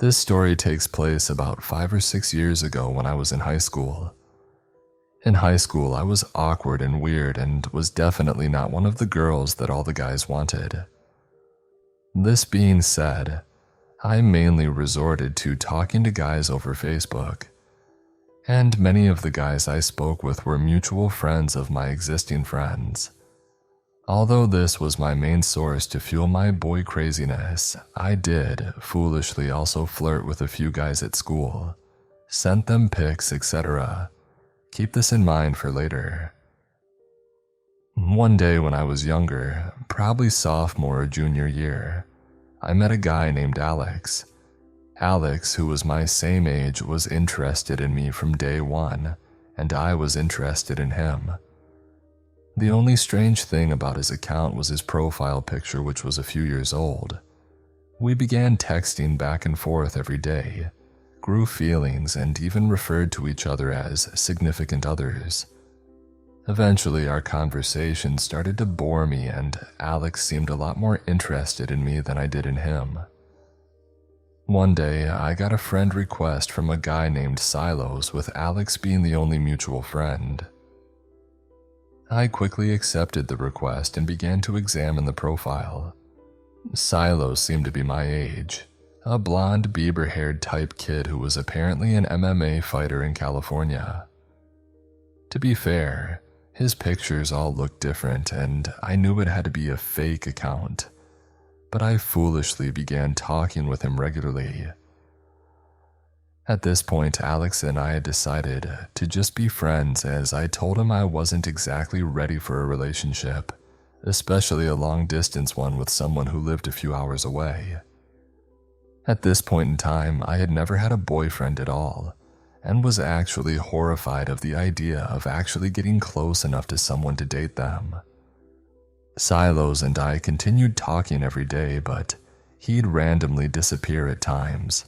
This story takes place about 5 or 6 years ago when I was in high school. In high school, I was awkward and weird and was definitely not one of the girls that all the guys wanted. This being said, I mainly resorted to talking to guys over Facebook, and many of the guys I spoke with were mutual friends of my existing friends. Although this was my main source to fuel my boy craziness, I did, foolishly, also flirt with a few guys at school, sent them pics, etc. Keep this in mind for later. One day when I was younger, probably sophomore or junior year, I met a guy named Alex. Alex, who was my same age, was interested in me from day one, and I was interested in him. The only strange thing about his account was his profile picture, which was a few years old. We began texting back and forth every day, grew feelings, and even referred to each other as significant others. Eventually, our conversation started to bore me, and Alex seemed a lot more interested in me than I did in him. One day, I got a friend request from a guy named Silos, with Alex being the only mutual friend. I quickly accepted the request and began to examine the profile. Silos seemed to be my age, a blonde, Bieber-haired type kid who was apparently an MMA fighter in California. To be fair, his pictures all looked different, and I knew it had to be a fake account, but I foolishly began talking with him regularly. At this point, Alex and I had decided to just be friends, as I told him I wasn't exactly ready for a relationship, especially a long-distance one with someone who lived a few hours away. At this point in time, I had never had a boyfriend at all, and was actually horrified of the idea of actually getting close enough to someone to date them. Silos and I continued talking every day, but he'd randomly disappear at times.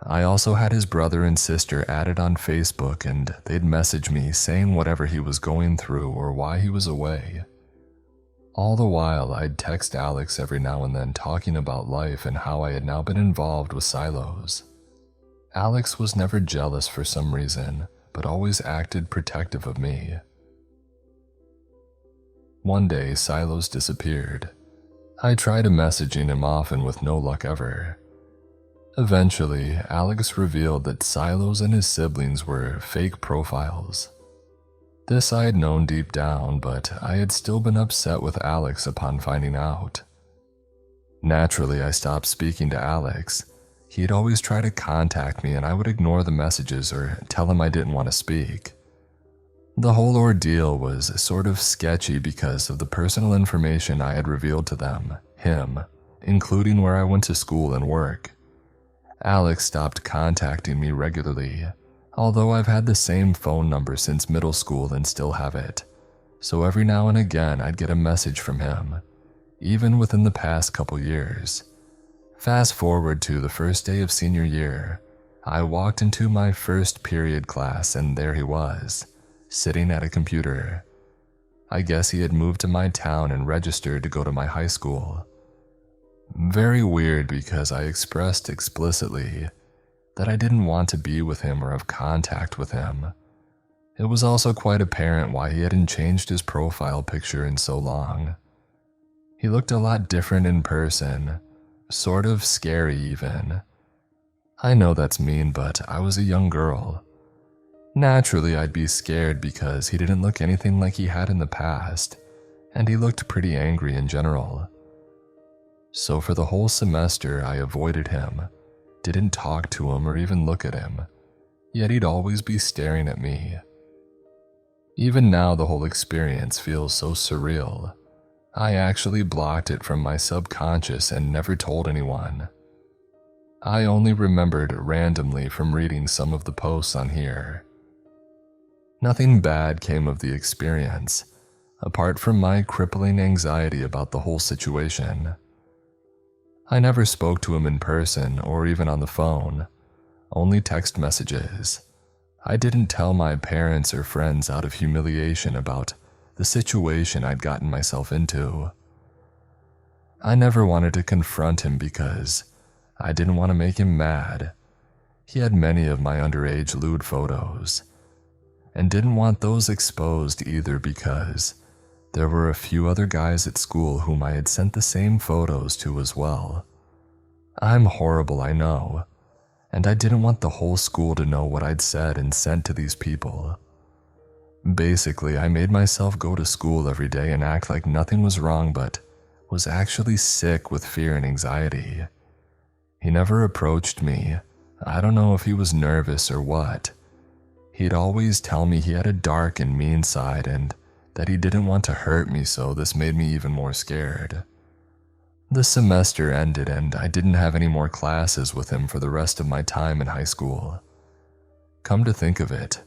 I also had his brother and sister added on Facebook, and they'd message me saying whatever he was going through or why he was away. All the while, I'd text Alex every now and then talking about life and how I had now been involved with Silos. Alex was never jealous for some reason, but always acted protective of me. One day, Silos disappeared. I tried messaging him often with no luck ever. Eventually, Alex revealed that Silos and his siblings were fake profiles. This I had known deep down, but I had still been upset with Alex upon finding out. Naturally, I stopped speaking to Alex. He'd always try to contact me, and I would ignore the messages or tell him I didn't want to speak. The whole ordeal was sort of sketchy because of the personal information I had revealed to him, including where I went to school and work. Alex stopped contacting me regularly, although I've had the same phone number since middle school and still have it, so every now and again I'd get a message from him, even within the past couple years. Fast forward to the first day of senior year, I walked into my first period class and there he was, sitting at a computer. I guess he had moved to my town and registered to go to my high school. Very weird, because I expressed explicitly that I didn't want to be with him or have contact with him. It was also quite apparent why he hadn't changed his profile picture in so long. He looked a lot different in person, sort of scary even. I know that's mean, but I was a young girl. Naturally, I'd be scared because he didn't look anything like he had in the past, and he looked pretty angry in general. So for the whole semester, I avoided him, didn't talk to him or even look at him, yet he'd always be staring at me. Even now, the whole experience feels so surreal. I actually blocked it from my subconscious and never told anyone. I only remembered randomly from reading some of the posts on here. Nothing bad came of the experience, apart from my crippling anxiety about the whole situation. I never spoke to him in person or even on the phone, only text messages. I didn't tell my parents or friends out of humiliation about the situation I'd gotten myself into. I never wanted to confront him because I didn't want to make him mad. He had many of my underage lewd photos, and didn't want those exposed either because there were a few other guys at school whom I had sent the same photos to as well. I'm horrible, I know, and I didn't want the whole school to know what I'd said and sent to these people. Basically, I made myself go to school every day and act like nothing was wrong, but was actually sick with fear and anxiety. He never approached me. I don't know if he was nervous or what. He'd always tell me he had a dark and mean side and that he didn't want to hurt me, so this made me even more scared. The semester ended and I didn't have any more classes with him for the rest of my time in high school. Come to think of it,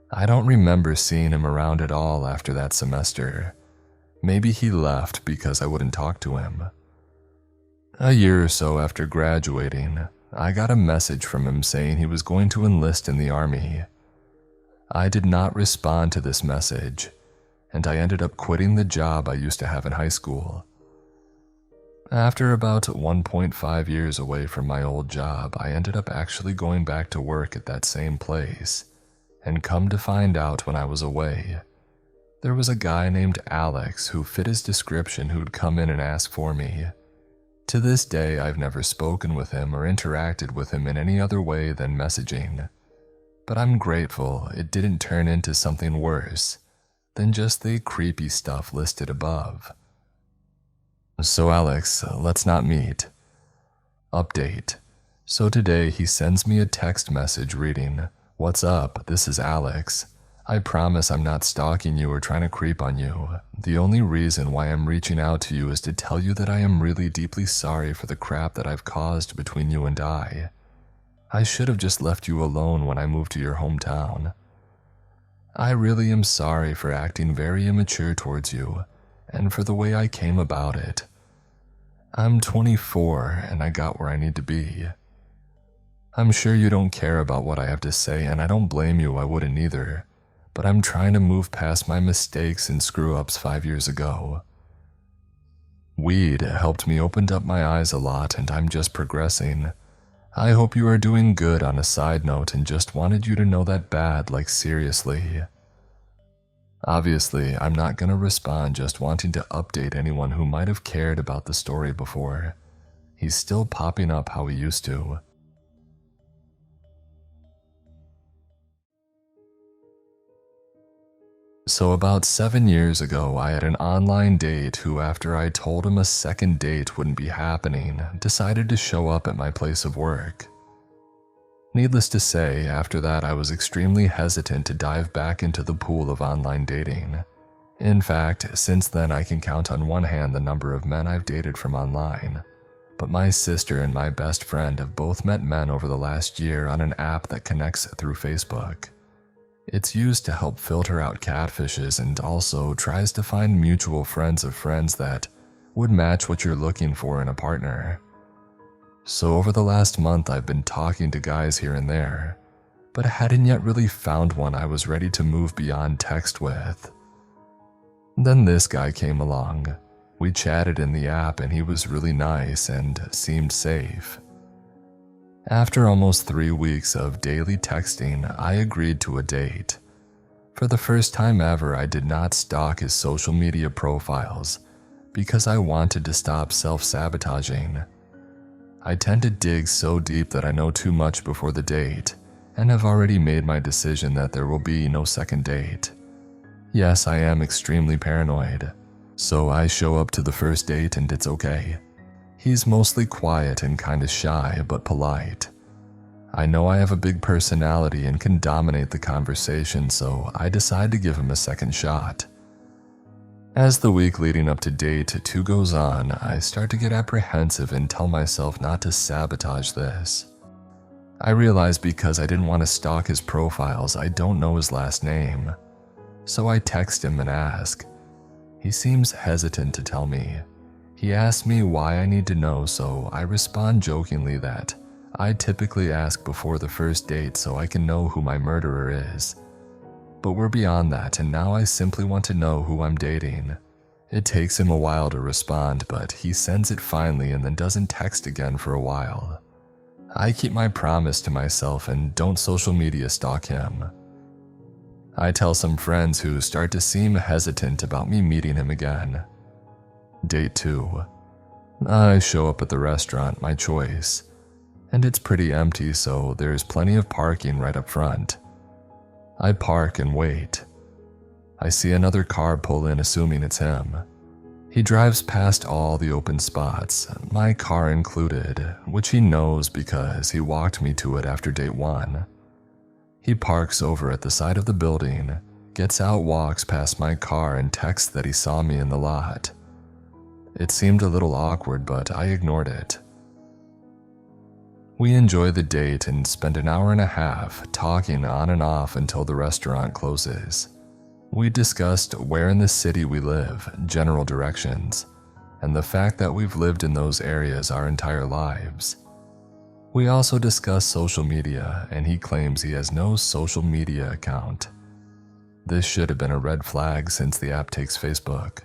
I don't remember seeing him around at all after that semester. Maybe he left because I wouldn't talk to him. A year or so after graduating, I got a message from him saying he was going to enlist in the army. I did not respond to this message, and I ended up quitting the job I used to have in high school. After about 1.5 years away from my old job, I ended up actually going back to work at that same place, and come to find out when I was away, there was a guy named Alex who fit his description who'd come in and ask for me. To this day, I've never spoken with him or interacted with him in any other way than messaging, but I'm grateful it didn't turn into something worse than just the creepy stuff listed above. So Alex, let's not meet. Update. So today he sends me a text message reading, "What's up? This is Alex. I promise I'm not stalking you or trying to creep on you. The only reason why I'm reaching out to you is to tell you that I am really deeply sorry for the crap that I've caused between you and I. I should have just left you alone when I moved to your hometown. I really am sorry for acting very immature towards you and for the way I came about it. I'm 24 and I got where I need to be. I'm sure you don't care about what I have to say and I don't blame you, I wouldn't either, but I'm trying to move past my mistakes and screw-ups 5 years ago. Weed helped me open up my eyes a lot and I'm just progressing. I hope you are doing good on a side note and just wanted you to know that bad, like seriously." Obviously, I'm not gonna respond just wanting to update anyone who might have cared about the story before. He's still popping up how he used to. So about 7 years ago, I had an online date who, after I told him a second date wouldn't be happening, decided to show up at my place of work. Needless to say, after that I was extremely hesitant to dive back into the pool of online dating. In fact, since then I can count on one hand the number of men I've dated from online. But my sister and my best friend have both met men over the last year on an app that connects through Facebook. It's used to help filter out catfishes and also tries to find mutual friends of friends that would match what you're looking for in a partner. So over the last month I've been talking to guys here and there, but I hadn't yet really found one I was ready to move beyond text with. Then this guy came along. We chatted in the app and he was really nice and seemed safe. After almost 3 weeks of daily texting, I agreed to a date. For the first time ever, I did not stalk his social media profiles because I wanted to stop self-sabotaging. I tend to dig so deep that I know too much before the date and have already made my decision that there will be no second date. Yes, I am extremely paranoid, so I show up to the first date and it's okay. He's mostly quiet and kinda shy, but polite. I know I have a big personality and can dominate the conversation, so I decide to give him a second shot. As the week leading up to date 2 goes on, I start to get apprehensive and tell myself not to sabotage this. I realize because I didn't want to stalk his profiles, I don't know his last name. So I text him and ask. He seems hesitant to tell me. He asks me why I need to know, so I respond jokingly that I typically ask before the first date so I can know who my murderer is. But we're beyond that, and now I simply want to know who I'm dating. It takes him a while to respond, but he sends it finally and then doesn't text again for a while. I keep my promise to myself and don't social media stalk him. I tell some friends who start to seem hesitant about me meeting him again. Date 2. I show up at the restaurant, my choice, and it's pretty empty, so there's plenty of parking right up front. I park and wait. I see another car pull in, assuming it's him. He drives past all the open spots, my car included, which he knows because he walked me to it after date 1. He parks over at the side of the building, gets out, walks past my car, and texts that he saw me in the lot. It seemed a little awkward, but I ignored it. We enjoy the date and spend an hour and a half talking on and off until the restaurant closes. We discussed where in the city we live, general directions, and the fact that we've lived in those areas our entire lives. We also discussed social media, and he claims he has no social media account. This should have been a red flag since the app takes Facebook.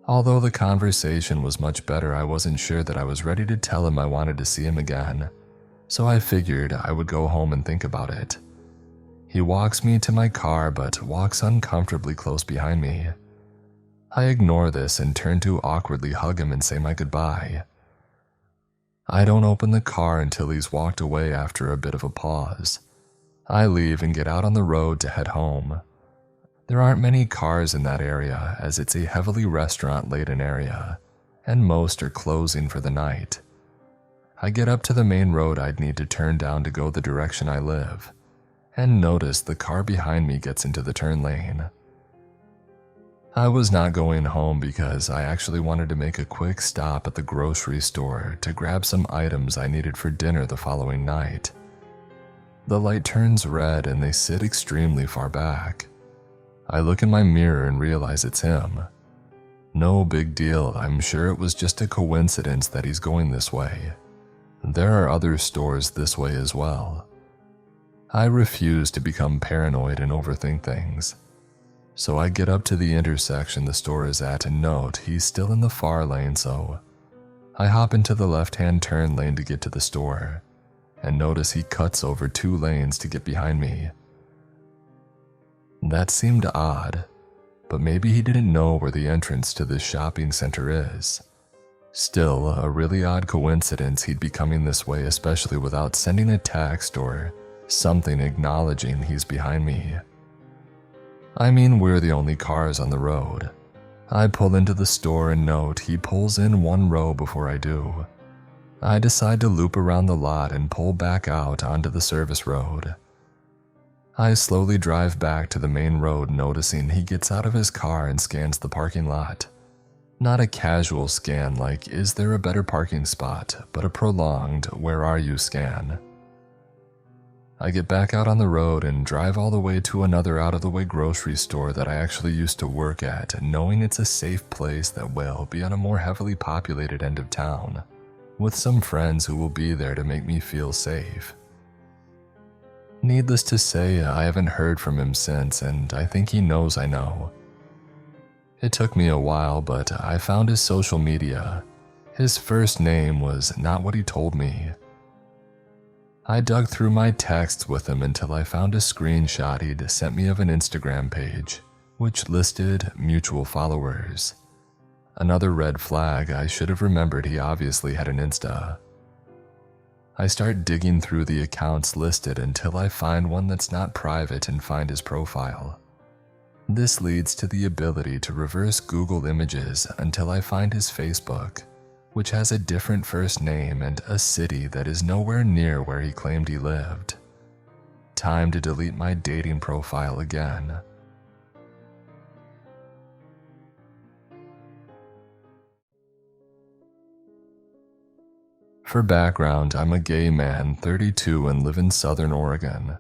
Although the conversation was much better, I wasn't sure that I was ready to tell him I wanted to see him again, so I figured I would go home and think about it. He walks me to my car but walks uncomfortably close behind me. I ignore this and turn to awkwardly hug him and say my goodbye. I don't open the car until he's walked away after a bit of a pause. I leave and get out on the road to head home. There aren't many cars in that area as it's a heavily restaurant-laden area, and most are closing for the night. I get up to the main road I'd need to turn down to go the direction I live, and notice the car behind me gets into the turn lane. I was not going home because I actually wanted to make a quick stop at the grocery store to grab some items I needed for dinner the following night. The light turns red and they sit extremely far back. I look in my mirror and realize it's him. No big deal, I'm sure it was just a coincidence that he's going this way. There are other stores this way as well. I refuse to become paranoid and overthink things. So I get up to the intersection the store is at and note he's still in the far lane, so I hop into the left-hand turn lane to get to the store, and notice he cuts over 2 lanes to get behind me. That seemed odd, but maybe he didn't know where the entrance to this shopping center is. Still, a really odd coincidence he'd be coming this way, especially without sending a text or something acknowledging he's behind me. I mean, we're the only cars on the road. I pull into the store and note he pulls in 1 row before I do. I decide to loop around the lot and pull back out onto the service road. I slowly drive back to the main road, noticing he gets out of his car and scans the parking lot. Not a casual scan like, is there a better parking spot, but a prolonged, where are you scan. I get back out on the road and drive all the way to another out-of-the-way grocery store that I actually used to work at, knowing it's a safe place that will be on a more heavily populated end of town, with some friends who will be there to make me feel safe. Needless to say, I haven't heard from him since, and I think he knows I know. It took me a while, but I found his social media. His first name was not what he told me. I dug through my texts with him until I found a screenshot he'd sent me of an Instagram page, which listed mutual followers. Another red flag. I should have remembered he obviously had an Insta. I start digging through the accounts listed until I find one that's not private and find his profile. This leads to the ability to reverse Google images until I find his Facebook, which has a different first name and a city that is nowhere near where he claimed he lived. Time to delete my dating profile again. For background, I'm a gay man, 32, and live in Southern Oregon.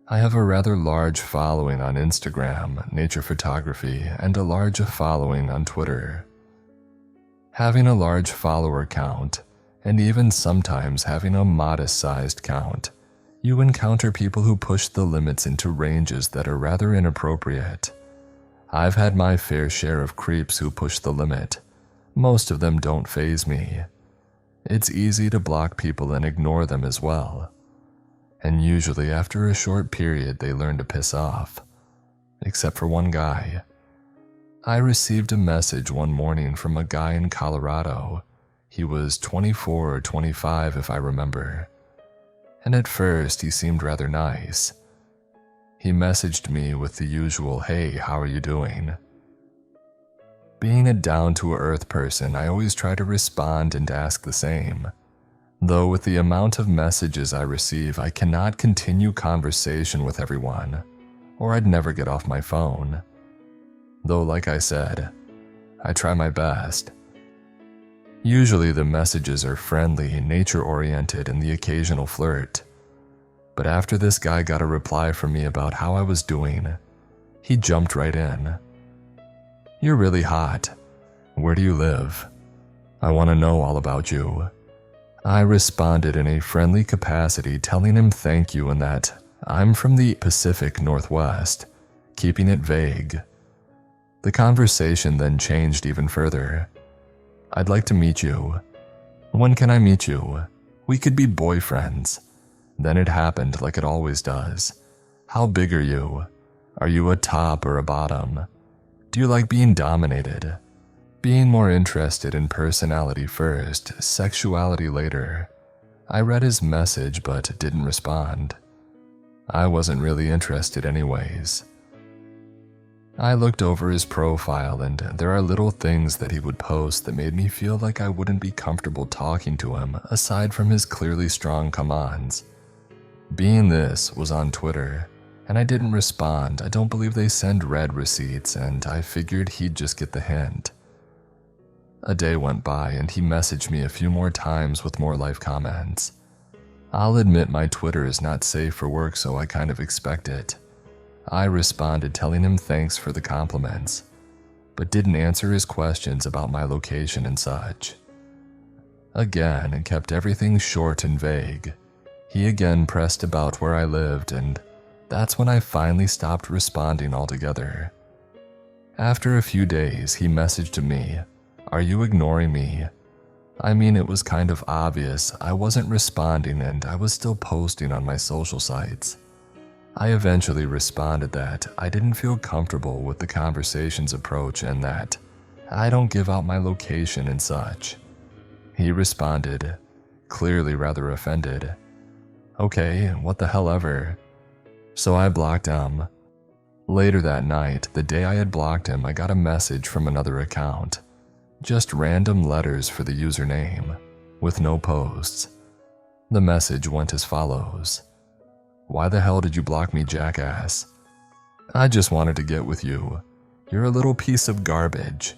I have a rather large following on Instagram, nature photography, and a large following on Twitter. Having a large follower count, and even sometimes having a modest-sized count, you encounter people who push the limits into ranges that are rather inappropriate. I've had my fair share of creeps who push the limit. Most of them don't faze me. It's easy to block people and ignore them as well. And usually after a short period they learn to piss off. Except for one guy. I received a message one morning from a guy in Colorado. He was 24 or 25 if I remember. And at first he seemed rather nice. He messaged me with the usual, "Hey, how are you doing?" Being a down-to-earth person, I always try to respond and ask the same. Though with the amount of messages I receive, I cannot continue conversation with everyone, or I'd never get off my phone. Though like I said, I try my best. Usually the messages are friendly, nature-oriented, and the occasional flirt. But after this guy got a reply from me about how I was doing, he jumped right in. "You're really hot. Where do you live? I want to know all about you." I responded in a friendly capacity, telling him thank you and that I'm from the Pacific Northwest, keeping it vague. The conversation then changed even further. "I'd like to meet you. When can I meet you? We could be boyfriends." Then it happened like it always does. "How big are you? Are you a top or a bottom? Do you like being dominated?" Being more interested in personality first, sexuality later. I read his message but didn't respond. I wasn't really interested anyways. I looked over his profile and there are little things that he would post that made me feel like I wouldn't be comfortable talking to him aside from his clearly strong come-ons. Being this was on Twitter, and I didn't respond. I don't believe they send red receipts, and I figured he'd just get the hint. A day went by and he messaged me a few more times with more life comments. I'll admit my Twitter is not safe for work, so I kind of expect it. I responded telling him thanks for the compliments, but didn't answer his questions about my location and such. Again, it kept everything short and vague. He again pressed about where I lived, and that's when I finally stopped responding altogether. After a few days, he messaged me, "Are you ignoring me?" I mean, it was kind of obvious I wasn't responding and I was still posting on my social sites. I eventually responded that I didn't feel comfortable with the conversation's approach and that I don't give out my location and such. He responded, clearly rather offended, "Okay, what the hell ever." So I blocked him. Later that night, the day I had blocked him, I got a message from another account. Just random letters for the username, with no posts. The message went as follows. "Why the hell did you block me, jackass? I just wanted to get with you. You're a little piece of garbage.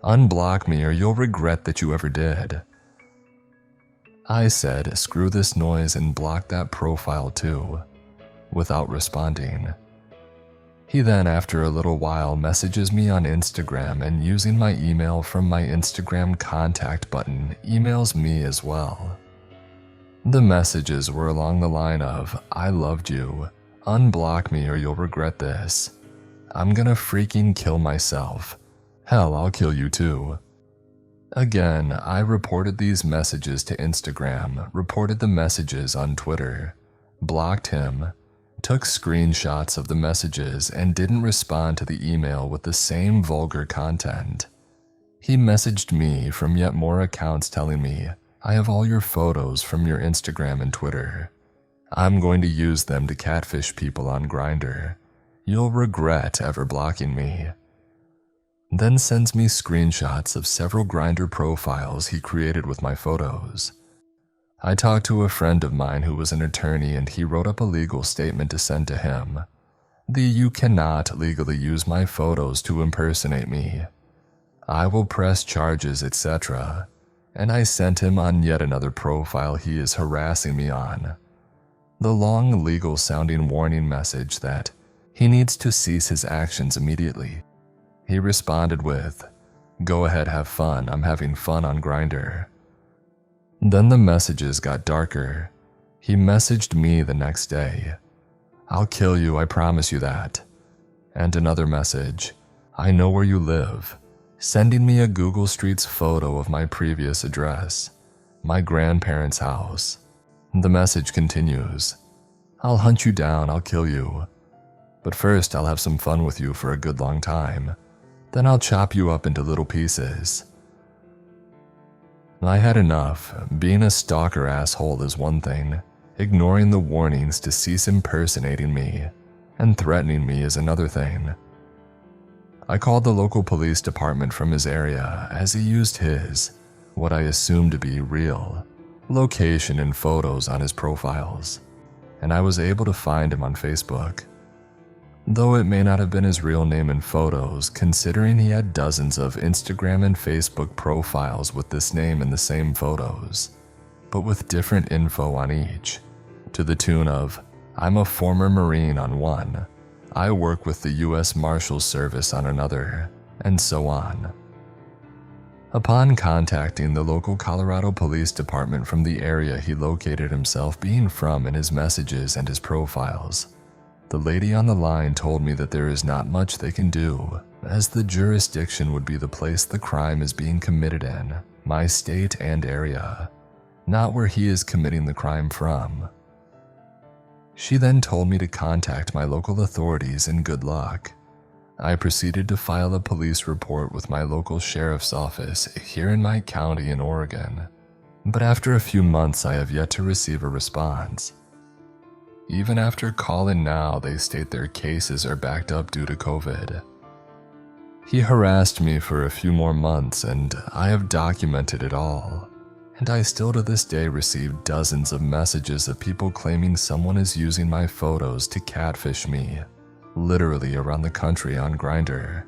Unblock me or you'll regret that you ever did." I said, "Screw this noise," and blocked that profile too, without responding. He then, after a little while, messages me on Instagram and using my email from my Instagram contact button, emails me as well. The messages were along the line of, "I loved you. Unblock me or you'll regret this. I'm gonna freaking kill myself. Hell, I'll kill you too." Again, I reported these messages to Instagram, reported the messages on Twitter, blocked him, took screenshots of the messages, and didn't respond to the email with the same vulgar content. He messaged me from yet more accounts telling me, "I have all your photos from your Instagram and Twitter. I'm going to use them to catfish people on Grindr. You'll regret ever blocking me." Then sends me screenshots of several Grindr profiles he created with my photos. I talked to a friend of mine who was an attorney and he wrote up a legal statement to send to him. "You cannot legally use my photos to impersonate me. I will press charges, etc." And I sent him on yet another profile he is harassing me on. The long legal-sounding warning message that he needs to cease his actions immediately. He responded with, "Go ahead, have fun. I'm having fun on Grindr." Then the messages got darker. He messaged me the next day, "I'll kill you, I promise you that." And another message, "I know where you live," sending me a Google Streets photo of my previous address. my grandparents' house. The message continues, "I'll hunt you down, I'll kill you. But first I'll have some fun with you for a good long time. Then I'll chop you up into little pieces." I had enough. Being a stalker asshole is one thing. Ignoring the warnings to cease impersonating me and threatening me is another thing. I called the local police department from his area as he used his, what I assumed to be real, location and photos on his profiles, and I was able to find him on Facebook. Though it may not have been his real name and photos, considering he had dozens of Instagram and Facebook profiles with this name in the same photos, but with different info on each, to the tune of, "I'm a former Marine" on one, "I work with the US Marshals Service" on another, and so on. Upon contacting the local Colorado Police Department from the area he located himself being from in his messages and his profiles, the lady on the line told me that there is not much they can do, as the jurisdiction would be the place the crime is being committed in, my state and area, not where he is committing the crime from. She then told me to contact my local authorities and good luck. I proceeded to file a police report with my local sheriff's office here in my county in Oregon, but after a few months I have yet to receive a response. Even after calling now, they state their cases are backed up due to COVID. He harassed me for a few more months and I have documented it all. And I still to this day receive dozens of messages of people claiming someone is using my photos to catfish me, literally around the country on Grindr.